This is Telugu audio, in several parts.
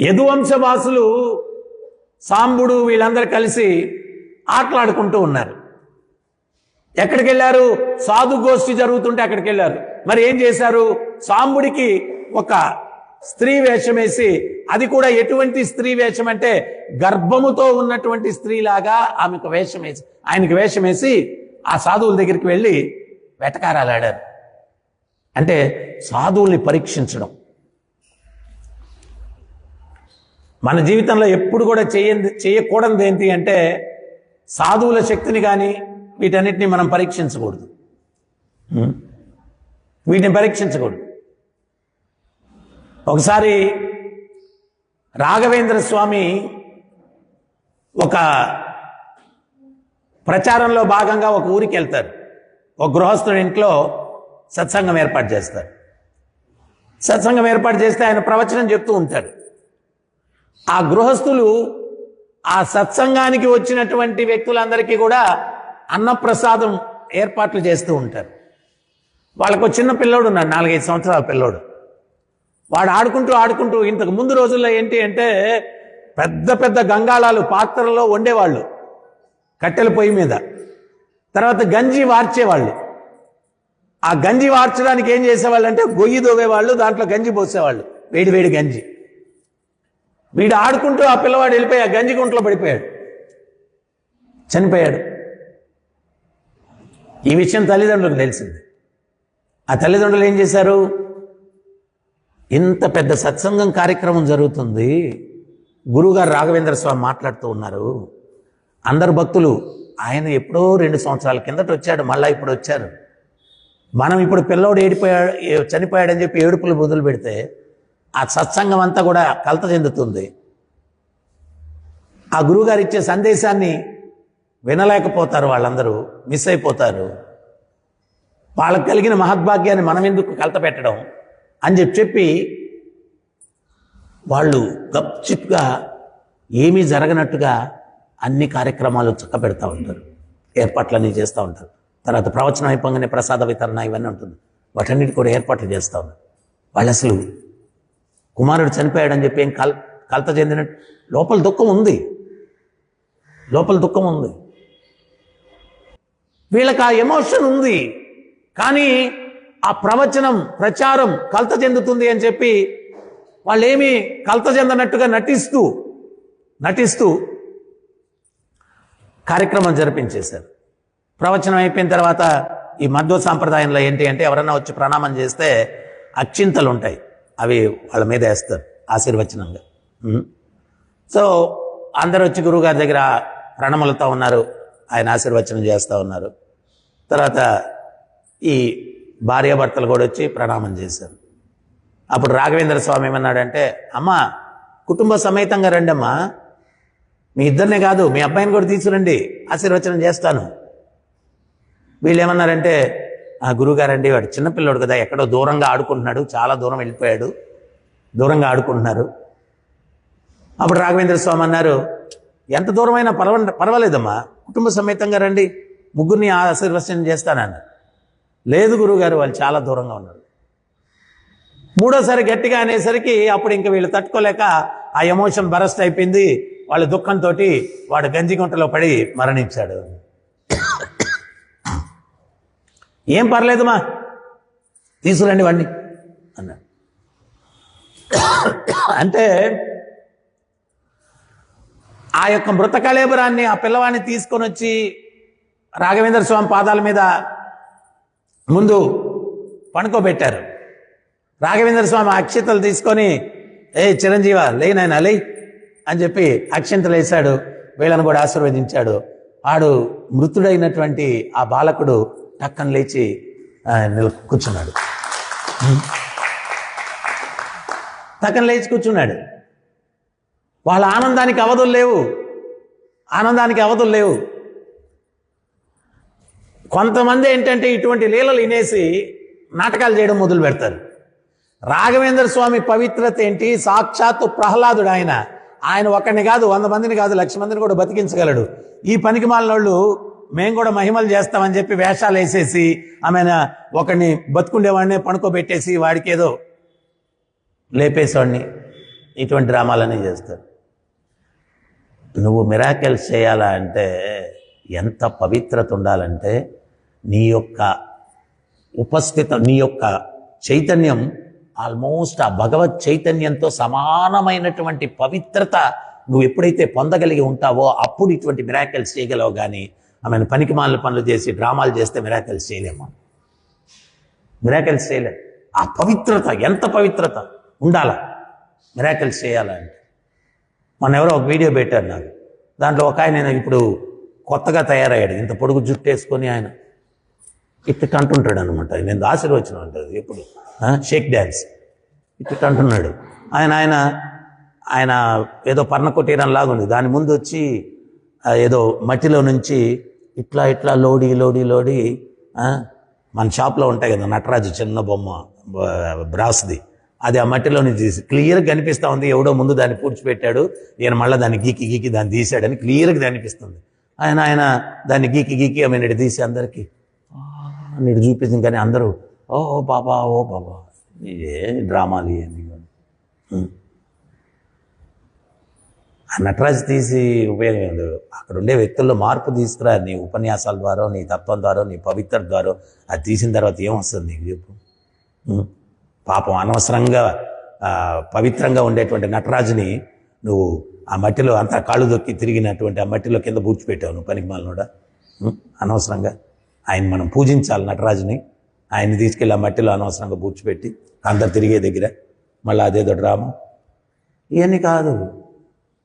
యదువంశవాసులు సాంబుడు వీళ్ళందరూ కలిసి ఆటలాడుకుంటూ ఉన్నారు. ఎక్కడికి వెళ్ళారు? సాధు గోష్ఠి జరుగుతుంటే అక్కడికి వెళ్ళారు. మరి ఏం చేశారు? సాంబుడికి ఒక స్త్రీ వేషం వేసి, అది కూడా ఎటువంటి స్త్రీ వేషం అంటే గర్భముతో ఉన్నటువంటి స్త్రీలాగా ఆమెకు వేషం వేసి, ఆయనకు వేషం వేసి ఆ సాధువుల దగ్గరికి వెళ్ళి వెటకారాలు ఆడారు. అంటే సాధువుల్ని పరీక్షించడం. మన జీవితంలో ఎప్పుడు కూడా చేయకూడదు ఏంటి అంటే సాధువుల శక్తిని కానీ వీటన్నిటిని మనం పరీక్షించకూడదు. వీటిని పరీక్షించకూడదు. ఒకసారి రాఘవేంద్ర స్వామి ఒక ప్రచారంలో భాగంగా ఒక ఊరికి వెళ్తారు. ఒక గృహస్థుడి ఇంట్లో సత్సంగం ఏర్పాటు చేస్తారు. సత్సంగం ఏర్పాటు చేస్తే ఆయన ప్రవచనం చెప్తూ ఉంటాడు. ఆ గృహస్థులు ఆ సత్సంగానికి వచ్చినటువంటి వ్యక్తులందరికీ కూడా అన్నప్రసాదం ఏర్పాట్లు చేస్తూ ఉంటారు. వాళ్ళకు చిన్న పిల్లోడు ఉన్నాడు, 4-5 సంవత్సరాల పిల్లోడు. వాడు ఆడుకుంటూ ఇంతకు ముందు రోజుల్లో ఏంటి అంటే పెద్ద పెద్ద గంగాళాలు పాత్రలో వండేవాళ్ళు కట్టెల పొయ్యి మీద. తర్వాత గంజి వార్చేవాళ్ళు. ఆ గంజి వార్చడానికి ఏం చేసేవాళ్ళు అంటే గొయ్యి దోవేవాళ్ళు, దాంట్లో గంజి పోసేవాళ్ళు, వేడి వేడి గంజి. వీడు ఆడుకుంటూ ఆ పిల్లవాడు వెళ్ళిపోయి ఆ గంజి గుంటలో పడిపోయాడు, చనిపోయాడు. ఈ విషయం తల్లిదండ్రులకు తెలిసింది. ఆ తల్లిదండ్రులు ఏం చేశారు? ఇంత పెద్ద సత్సంగం కార్యక్రమం జరుగుతుంది, గురువుగారు రాఘవేంద్ర స్వామి మాట్లాడుతూ ఉన్నారు, అందరు భక్తులు, ఆయన ఎప్పుడో 2 సంవత్సరాల కిందట వచ్చాడు, మళ్ళీ ఇప్పుడు వచ్చారు, మనం ఇప్పుడు పిల్లోడు చనిపోయాడని చెప్పి ఏడుపులు మొదలు పెడితే ఆ సత్సంగం అంతా కూడా కలత చెందుతుంది. ఆ గురువుగారు ఇచ్చే సందేశాన్ని వినలేకపోతారు, వాళ్ళందరూ మిస్ అయిపోతారు. వాళ్ళకు కలిగిన మహద్భాగ్యాన్ని మనం ఎందుకు కలత పెట్టడం అని చెప్పి వాళ్ళు గప్చిప్గా ఏమీ జరగనట్టుగా అన్ని కార్యక్రమాలు చక్కబెడతా ఉంటారు, ఏర్పాట్లన్నీ చేస్తూ ఉంటారు. తర్వాత ప్రవచనం అయిపోగానే ప్రసాద వితరణ ఇవన్నీ ఉంటుంది, వాటన్నిటి కూడా ఏర్పాట్లు చేస్తూ ఉన్నారు. వాళ్ళు అసలు కుమారుడు చనిపోయాడని చెప్పి ఏం కలత చెందినట్టు లోపల దుఃఖం ఉంది. వీళ్ళకి ఆ ఎమోషన్ ఉంది, కానీ ఆ ప్రవచనం ప్రచారం కలత చెందుతుంది అని చెప్పి వాళ్ళు ఏమీ కలత చెందనట్టుగా నటిస్తూ కార్యక్రమం జరిపించేశారు. ప్రవచనం అయిపోయిన తర్వాత ఈ మధ్వ సాంప్రదాయంలో ఏంటి అంటే ఎవరన్నా వచ్చి ప్రణామం చేస్తే అక్షింతలు ఉంటాయి, అవి వాళ్ళ మీద వేస్తారు ఆశీర్వచనంగా. సో అందరూ వచ్చి గురువుగారి దగ్గర ప్రణములతో ఉన్నారు, ఆయన ఆశీర్వచనం చేస్తూ ఉన్నారు. తర్వాత ఈ భార్యాభర్తలు కూడా వచ్చి ప్రణామం చేశారు. అప్పుడు రాఘవేంద్ర స్వామి ఏమన్నాడంటే, అమ్మా కుటుంబ సమేతంగా రండి అమ్మా, మీ ఇద్దరినే కాదు మీ అబ్బాయిని కూడా తీసుకురండి, ఆశీర్వచనం చేస్తాను. వీళ్ళు ఏమన్నారంటే, ఆ గురువుగారండి వాడు చిన్నపిల్లోడు కదా, ఎక్కడో దూరంగా ఆడుకుంటున్నాడు, చాలా దూరం వెళ్ళిపోయాడు, దూరంగా ఆడుకుంటున్నారు. అప్పుడు రాఘవేంద్ర స్వామి అన్నారు, ఎంత దూరమైనా పర్వాలేదమ్మా, కుటుంబ సమేతంగా రండి, ముగ్గురిని ఆశీర్వచనం చేస్తానన్నారు. లేదు గురువుగారు వాళ్ళు చాలా దూరంగా ఉన్నారు. మూడోసారి గట్టిగా అనేసరికి అప్పుడు ఇంక వీళ్ళు తట్టుకోలేక ఆ ఎమోషన్ బరస్ట్ అయిపోయింది. వాళ్ళ దుఃఖంతో వాడు గంజిగుంటలో పడి మరణించాడు. ఏం పర్లేదుమా, తీసుకురండి వాడిని అన్నాడు. అంటే ఆ యొక్క మృత కళేబరాన్ని ఆ పిల్లవాడిని తీసుకొని వచ్చి రాఘవేంద్ర స్వామి పాదాల మీద ముందు పడుకోబెట్టారు. రాఘవేంద్ర స్వామి అక్షింతలు తీసుకొని, ఏ చిరంజీవ లేనాయన లే అని చెప్పి అక్షింతలు వేశాడు, వీళ్ళను కూడా ఆశీర్వదించాడు. వాడు మృతుడైనటువంటి ఆ బాలకుడు టక్కన లేచి కూర్చున్నాడు. వాళ్ళ ఆనందానికి అవధులు లేవు. కొంతమంది ఏంటంటే ఇటువంటి లీలలు వినేసి నాటకాలు చేయడం మొదలు పెడతారు. రాఘవేంద్ర స్వామి పవిత్రత ఏంటి? సాక్షాత్తు ప్రహ్లాదుడు ఆయన ఒక్కడిని కాదు, 100 మందిని కాదు, 1,00,000 మందిని కూడా బతికించగలడు. ఈ పనికి మాలినోళ్ళు మేము కూడా మహిమలు చేస్తామని చెప్పి వేషాలు వేసేసి ఆమె ఒకడిని బతుకుండేవాడిని పడుకోబెట్టేసి వాడికి ఏదో లేపేసేవాడిని. ఇటువంటి డ్రామాలన్నీ చేస్తారు. నువ్వు మిరాకిల్స్ చేయాలా అంటే ఎంత పవిత్రత ఉండాలంటే నీ యొక్క నీ యొక్క చైతన్యం ఆల్మోస్ట్ ఆ భగవత్ చైతన్యంతో సమానమైనటువంటి పవిత్రత నువ్వు ఎప్పుడైతే పొందగలిగి ఉంటావో అప్పుడు ఇటువంటి మిరాకిల్స్ చేయగలవు. కానీ ఆమెను పనికిమాలిన పనులు చేసి డ్రామాలు చేస్తే మిరాకిల్స్ చేయలేము, మిరాకిల్స్ చేయలేము. ఆ పవిత్రత, ఎంత పవిత్రత ఉండాలా మిరాకిల్స్ చేయాలంటే. మొన్న ఎవరో ఒక వీడియో పెట్టారు నాకు, దాంట్లో ఒక ఆయన ఇప్పుడు కొత్తగా తయారయ్యాడు, ఇంత పొడుగు జుట్టు వేసుకొని ఆయన ఇట్టు అంటుంటాడు అనమాట. నేను ఆశీర్వచనం ఉంటుంది ఎప్పుడు షేక్ డ్యాన్స్ ఇట్టు అంటున్నాడు. ఆయన ఆయన ఏదో పర్ణ కుటీరం లాగా ఉంది, దాని ముందు వచ్చి ఏదో మట్టిలో నుంచి ఇట్లా ఇట్లా లోడి లోడి లోడి మన షాప్లో ఉంటాయి కదా నటరాజు చిన్న బొమ్మ బ్రాస్ది, అది ఆ మట్టిలో నుంచి తీసి క్లియర్గా కనిపిస్తూ ఉంది. ఎవడో ముందు దాన్ని పూడ్చిపెట్టాడు, ఈయన మళ్ళీ దాన్ని గీకి గీకి దాన్ని తీసాడని క్లియర్గా కనిపిస్తుంది. ఆయన దాన్ని గీకి గీకి ఆమె నేడు తీసి అందరికీ నేడు చూపించింది. కానీ అందరూ ఓ బాబా ఏ డ్రామాలు ఇవన్నీ. ఆ నటరాజు తీసి ఉపయోగం లేదు. అక్కడ ఉండే వ్యక్తుల్లో మార్పు తీసుకురా, నీ ఉపన్యాసాల ద్వారా, నీ తత్వం ద్వారా, నీ పవిత్ర ద్వారా. అది తీసిన తర్వాత ఏమొస్తుంది నీకు చెప్పు? పాపం అనవసరంగా పవిత్రంగా ఉండేటువంటి నటరాజుని నువ్వు ఆ మట్టిలో అంతా కాళ్ళు దొక్కి తిరిగినటువంటి ఆ మట్టిలో కింద పూడ్చిపెట్టావు నువ్వు, పనికి మాలినోడా. అనవసరంగా ఆయన మనం పూజించాలి నటరాజుని. ఆయన్ని తీసుకెళ్ళి ఆ మట్టిలో అనవసరంగా పూడ్చిపెట్టి అందరు తిరిగే దగ్గర మళ్ళీ అదేదో డ్రామా ఇవన్నీ కాదు.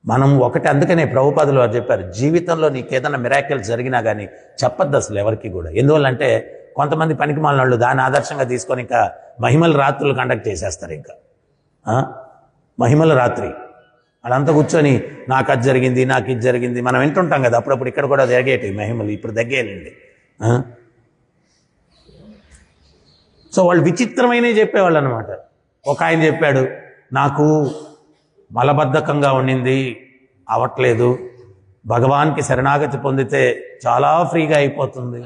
మనం ఒకటి, అందుకనే ప్రభుపాదులు వారు చెప్పారు, జీవితంలో నీకు ఏదైనా మిరాకిల్స్ జరిగినా కానీ చెప్పద్దు అసలు ఎవరికి కూడా. ఎందువల్లంటే కొంతమంది పనికి మాలిన వాళ్ళు దాన్ని ఆదర్శంగా తీసుకొని ఇంకా మహిమల రాత్రులు కండక్ట్ చేసేస్తారు. ఇంకా మహిమల రాత్రి వాళ్ళంతా కూర్చొని నాకు అది జరిగింది, నాకు ఇది జరిగింది. మనం వింటుంటాం కదా అప్పుడప్పుడు, ఇక్కడ కూడా జరిగేటివి మహిమలు, ఇప్పుడు తగ్గేయండి. సో వాళ్ళు విచిత్రమైనవి చెప్పేవాళ్ళు అనమాట. ఒక ఆయన చెప్పాడు, నాకు మలబద్ధకంగా ఉండింది, అవట్లేదు, భగవాన్కి శరణాగతి పొందితే చాలా ఫ్రీగా అయిపోతుంది.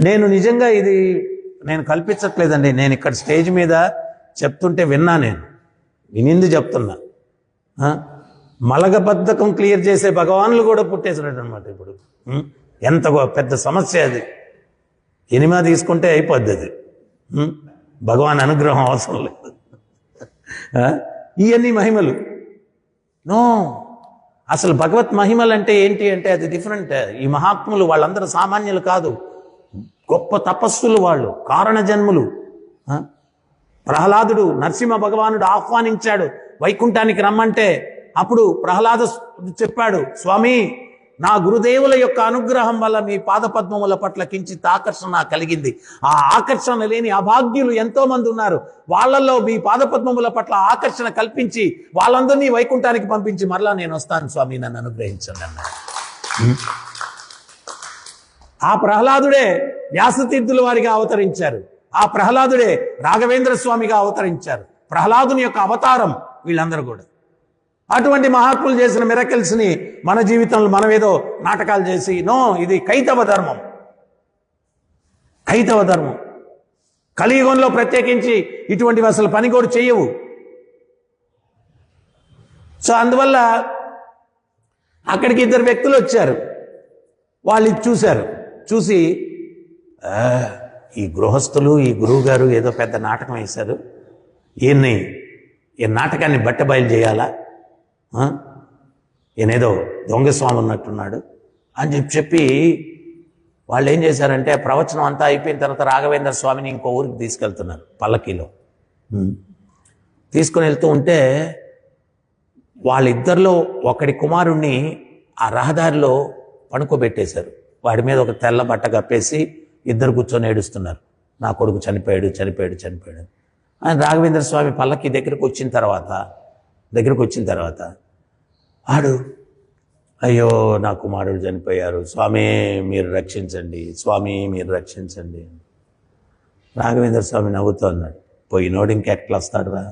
నేను నిజంగా ఇది నేను కల్పించట్లేదండి, నేను ఇక్కడ స్టేజ్ మీద చెప్తుంటే విన్నా, నేను వినింది చెప్తున్నా. మలబద్ధకం క్లియర్ చేసే భగవాన్లు కూడా పుట్టేసినట్టు అనమాట. ఇప్పుడు ఎంత పెద్ద సమస్య అది. ఎనిమా తీసుకుంటే అయిపోద్ది అది. భగవాన్ అనుగ్రహం అవసరం లేదు. ఇవన్నీ మహిమలు నో. అసలు భగవత్ మహిమలు అంటే ఏంటి అంటే అది డిఫరెంట్. ఈ మహాత్ములు వాళ్ళందరూ సామాన్యులు కాదు, గొప్ప తపస్సులు వాళ్ళు, కారణ జన్ములు. ప్రహ్లాదుడు నరసింహ భగవానుడు ఆహ్వానించాడు వైకుంఠానికి రమ్మంటే, అప్పుడు ప్రహ్లాద చెప్పాడు, స్వామి నా గురుదేవుల యొక్క అనుగ్రహం వల్ల మీ పాదపద్మముల పట్ల కించిత్ ఆకర్షణ కలిగింది. ఆ ఆకర్షణ లేని అభాగ్యులు ఎంతో మంది ఉన్నారు, వాళ్ళల్లో మీ పాదపద్మముల పట్ల ఆకర్షణ కల్పించి వాళ్ళందరినీ వైకుంఠానికి పంపించి మరలా నేను వస్తాను స్వామి, నన్ను అనుగ్రహించండి అన్నాడు. ఆ ప్రహ్లాదుడే వ్యాసతీర్థుల వారిగా అవతరించారు. ఆ ప్రహ్లాదుడే రాఘవేంద్ర స్వామిగా అవతరించారు. ప్రహ్లాదుని యొక్క అవతారం వీళ్ళందరూ కూడా. అటువంటి మహాత్ములు చేసిన మిరకిల్స్ని మన జీవితంలో మనం ఏదో నాటకాలు చేసి, నో, ఇది కైతవ ధర్మం. కైతవ ధర్మం కలియుగంలో ప్రత్యేకించి ఇటువంటివి అసలు పని కూడా చేయవు. సో అందువల్ల అక్కడికి ఇద్దరు వ్యక్తులు వచ్చారు. వాళ్ళు ఇది చూశారు. చూసి ఈ గృహస్థులు, ఈ గురువు గారు ఏదో పెద్ద నాటకం వేశారు, ఈ నాటకాన్ని బట్టబయలు చేయాలా, ఈయనేదో దొంగస్వామి ఉన్నట్టున్నాడు అని చెప్పి వాళ్ళు ఏం చేశారంటే, ప్రవచనం అంతా అయిపోయిన తర్వాత రాఘవేంద్ర స్వామిని ఇంకో ఊరికి తీసుకెళ్తున్నారు పల్లకీలో. తీసుకుని వెళ్తూ ఉంటే వాళ్ళిద్దరిలో ఒకడి కుమారుణ్ణి ఆ రహదారిలో పడుకోబెట్టేశారు. వాడి మీద ఒక తెల్ల బట్ట కప్పేసి ఇద్దరు కూర్చొని ఏడుస్తున్నారు, నా కొడుకు చనిపోయాడు చనిపోయాడు చనిపోయాడు. ఆయన రాఘవేంద్ర స్వామి పల్లకి దగ్గరకు వచ్చిన తర్వాత ఆడు, అయ్యో నా కుమారుడు చనిపోయారు, స్వామి మీరు రక్షించండి, స్వామి మీరు రక్షించండి. రాఘవేంద్ర స్వామి నవ్వుతూ అన్నాడు, పోయినోడు ఇంకెట్లా వస్తాడు రా,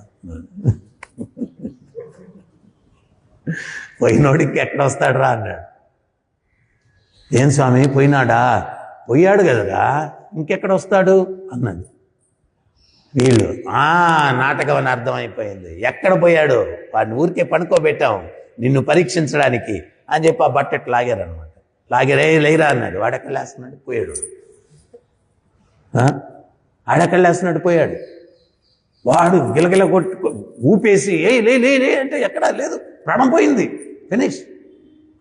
పోయినోడు ఇంకెట్లా వస్తాడు రా అన్నాడు. ఏం స్వామి పోయినాడా? పోయాడు కదరా, ఇంకెక్కడ వస్తాడు అన్నాడు. వీళ్ళు నాటకం అని అర్థమైపోయింది. ఎక్కడ పోయాడు, వాడిని ఊరికే పనుకోబెట్టాం నిన్ను పరీక్షించడానికి అని చెప్పి ఆ బట్టెట్ లాగారనమాట. లాగారే లేరా అన్నాడు. వాడెక్కడ లేస్తున్నాడు, పోయాడు. ఆడెక్కడ లేస్తున్నాడు, పోయాడు. వాడు గిలగిల కొట్టు ఊపేసి లే అంటే ఎక్కడా లేదు, ప్రాణం పోయింది, ఫినిష్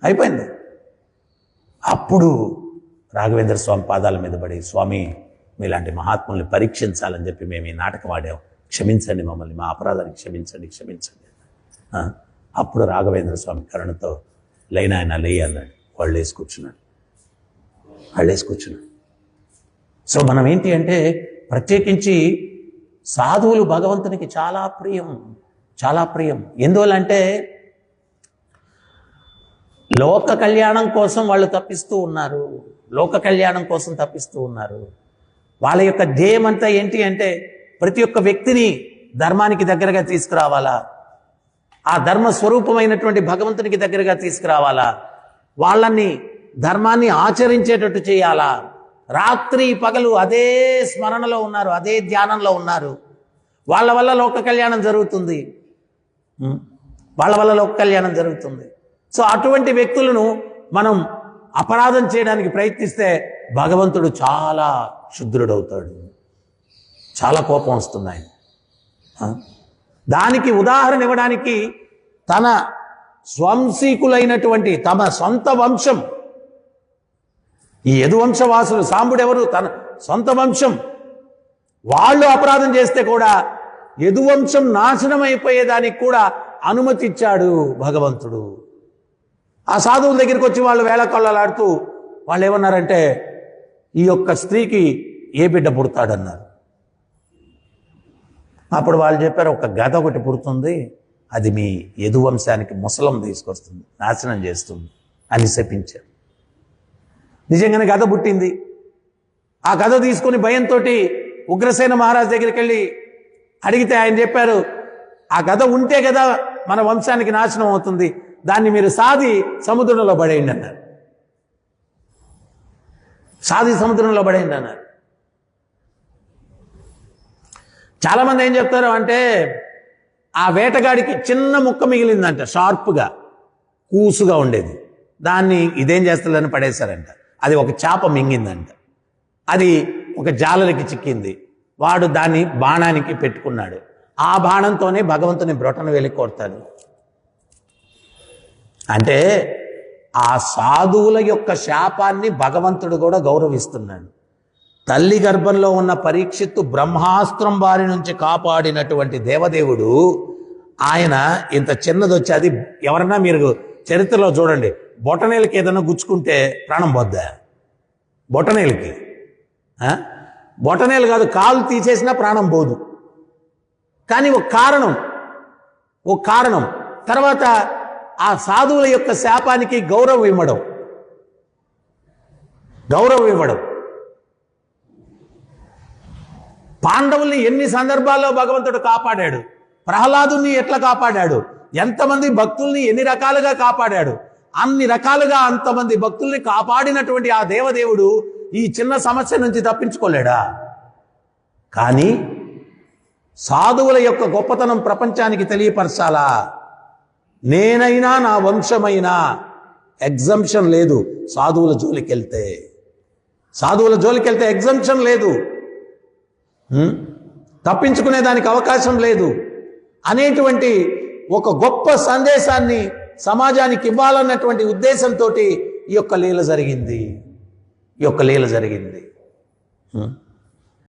అయిపోయింది. అప్పుడు రాఘవేంద్ర స్వామి పాదాల మీద పడి, స్వామి మీలాంటి మహాత్ముల్ని పరీక్షించాలని చెప్పి మేము ఈ నాటకం ఆడాం, క్షమించండి మమ్మల్ని, మా అపరాధానికి క్షమించండి. అప్పుడు రాఘవేంద్ర స్వామి కరుణతో లైనాయన లేయి అన్నాడు. వాళ్ళు వేసి కూర్చున్నాడు. సో మనం ఏంటి అంటే, ప్రత్యేకించి సాధువులు భగవంతునికి చాలా ప్రియం. ఎందువల్లంటే లోక కళ్యాణం కోసం వాళ్ళు తప్పిస్తూ ఉన్నారు. వాళ్ళ యొక్క ధ్యేయం అంతా ఏంటి అంటే, ప్రతి ఒక్క వ్యక్తిని ధర్మానికి దగ్గరగా తీసుకురావాలా, ఆ ధర్మ స్వరూపమైనటువంటి భగవంతునికి దగ్గరగా తీసుకురావాలా, వాళ్ళని ధర్మాన్ని ఆచరించేటట్టు చేయాలా. రాత్రి పగలు అదే స్మరణలో ఉన్నారు, అదే ధ్యానంలో ఉన్నారు. వాళ్ళ వల్ల లోక కళ్యాణం జరుగుతుంది. సో అటువంటి వ్యక్తులను మనం అపరాధం చేయడానికి ప్రయత్నిస్తే భగవంతుడు చాలా క్షుద్రుడవుతాడు, చాలా కోపం వస్తుంది ఆయన. దానికి ఉదాహరణ ఇవ్వడానికి తన స్వంశీకులైనటువంటి తమ సొంత వంశం, ఈ యదువంశవాసులు, సాంబుడెవరు, తన సొంత వంశం, వాళ్ళు అపరాధం చేస్తే కూడా యదువంశం నాశనం అయిపోయేదానికి కూడా అనుమతి ఇచ్చాడు భగవంతుడు. ఆ సాధువుల దగ్గరికి వచ్చి వాళ్ళు వేళకొల్లలాడుతూ వాళ్ళు ఏమన్నారంటే, ఈ యొక్క స్త్రీకి ఏ బిడ్డ పుడతాడన్నారు. అప్పుడు వాళ్ళు చెప్పారు, ఒక గద ఒకటి పుడుతుంది, అది మీ యదువంశానికి ముసలం తీసుకొస్తుంది, నాశనం చేస్తుంది అని శపించారు. నిజంగానే గద పుట్టింది. ఆ గద తీసుకుని భయంతో ఉగ్రసేన మహారాజ్ దగ్గరికి వెళ్ళి అడిగితే ఆయన చెప్పారు, ఆ గద ఉంటే కదా మన వంశానికి నాశనం అవుతుంది, దాన్ని మీరు సాది సముద్రంలో పడేయండి అన్నారు. చాలామంది ఏం చెప్తారు అంటే, ఆ వేటగాడికి చిన్న ముక్క మిగిలిందంట, షార్ప్గా కూసుగా ఉండేది, దాన్ని ఇదేం చేస్తారని పడేశారంట. అది ఒక చేప మింగిందంట, అది ఒక జాలరికి చిక్కింది, వాడు దాన్ని బాణానికి పెట్టుకున్నాడు. ఆ బాణంతోనే భగవంతుని బ్రొటన వేలి కొడతాడు. అంటే ఆ సాధువుల యొక్క శాపాన్ని భగవంతుడు కూడా గౌరవిస్తున్నాడు. తల్లి గర్భంలో ఉన్న పరీక్షిత్తు బ్రహ్మాస్త్రం బారి నుంచి కాపాడినటువంటి దేవదేవుడు ఆయన ఇంత చిన్నది వచ్చి, అది ఎవరన్నా మీరు చరిత్రలో చూడండి, బొటనేలకి ఏదైనా గుచ్చుకుంటే ప్రాణం పోద్దా? బొటనేలకి బొటనేలు కాదు, కాలు తీసేసినా ప్రాణం పోదు. కానీ ఒక కారణం తర్వాత ఆ సాధువుల యొక్క శాపానికి గౌరవం ఇవ్వడం. పాండవుల్ని ఎన్ని సందర్భాల్లో భగవంతుడు కాపాడాడు, ప్రహ్లాదుని ఎట్లా కాపాడాడు, ఎంతమంది భక్తుల్ని ఎన్ని రకాలుగా కాపాడాడు, అన్ని రకాలుగా అంతమంది భక్తుల్ని కాపాడినటువంటి ఆ దేవదేవుడు ఈ చిన్న సమస్య నుంచి తప్పించుకోలేడా? కానీ సాధువుల యొక్క గొప్పతనం ప్రపంచానికి తెలియపరచాలా. నేనైనా నా వంశమైనా ఎగ్జంప్షన్ లేదు, సాధువుల జోలికి వెళ్తే ఎగ్జంప్షన్ లేదు, తప్పించుకునే దానికి అవకాశం లేదు అనేటువంటి ఒక గొప్ప సందేశాన్ని సమాజానికి ఇవ్వాలన్నటువంటి ఉద్దేశంతో ఈ యొక్క లీల జరిగింది.